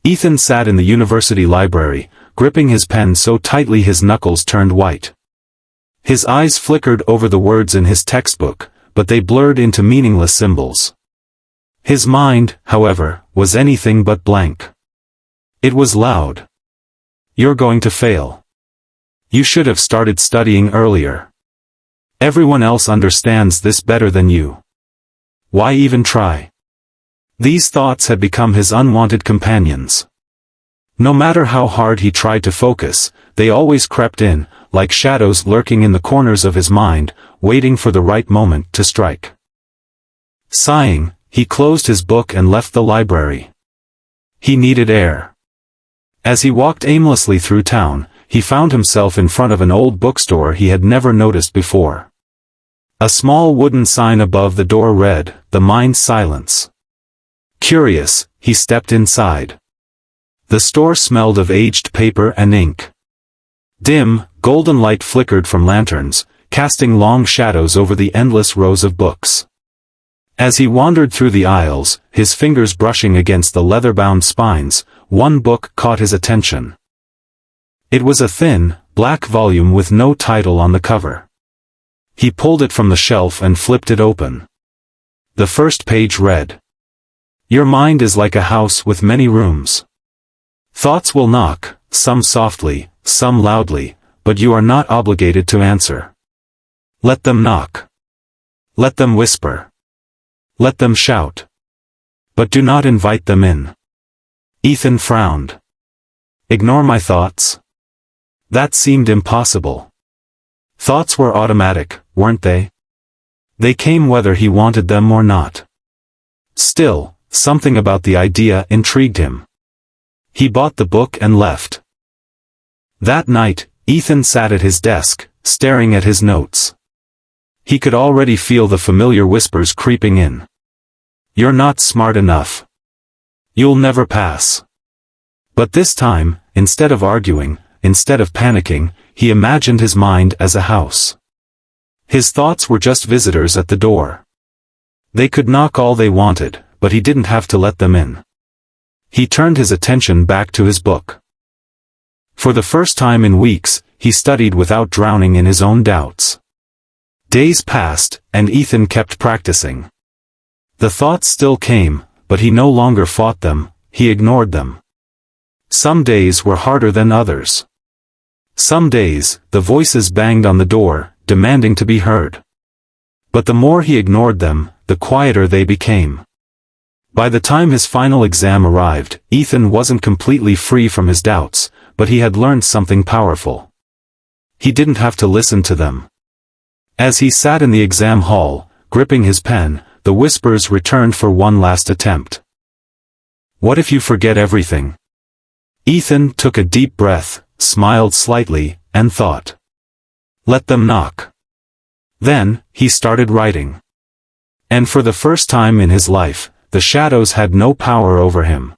Ethan sat in the university library, gripping his pen so tightly his knuckles turned white. His eyes flickered over the words in his textbook, but they blurred into meaningless symbols. His mind, however, was anything but blank. It was loud. "You're going to fail. You should have started studying earlier. Everyone else understands this better than you. Why even try?" These thoughts had become his unwanted companions. No matter how hard he tried to focus, they always crept in, like shadows lurking in the corners of his mind, waiting for the right moment to strike. Sighing, he closed his book and left the library. He needed air. As he walked aimlessly through town, he found himself in front of an old bookstore he had never noticed before. A small wooden sign above the door read, "The Mind's Silence." Curious, he stepped inside. The store smelled of aged paper and ink. Dim, golden light flickered from lanterns, casting long shadows over the endless rows of books. As he wandered through the aisles, his fingers brushing against the leather-bound spines, one book caught his attention. It was a thin, black volume with no title on the cover. He pulled it from the shelf and flipped it open. The first page read, "Your mind is like a house with many rooms. Thoughts will knock, some softly, some loudly, but you are not obligated to answer. Let them knock. Let them whisper. Let them shout. But do not invite them in." Ethan frowned. Ignore my thoughts? That seemed impossible. Thoughts were automatic, weren't they? They came whether he wanted them or not. Still, something about the idea intrigued him. He bought the book and left. That night, Ethan sat at his desk, staring at his notes. He could already feel the familiar whispers creeping in. "You're not smart enough. You'll never pass." But this time, instead of arguing, instead of panicking, he imagined his mind as a house. His thoughts were just visitors at the door. They could knock all they wanted, but he didn't have to let them in. He turned his attention back to his book. For the first time in weeks, he studied without drowning in his own doubts. Days passed, and Ethan kept practicing. The thoughts still came, but he no longer fought them, he ignored them. Some days were harder than others. Some days, the voices banged on the door, demanding to be heard. But the more he ignored them, the quieter they became. By the time his final exam arrived, Ethan wasn't completely free from his doubts, but he had learned something powerful. He didn't have to listen to them. As he sat in the exam hall, gripping his pen, the whispers returned for one last attempt. "What if you forget everything?" Ethan took a deep breath, smiled slightly, and thought. Let them knock. Then, he started writing. And for the first time in his life, the shadows had no power over him.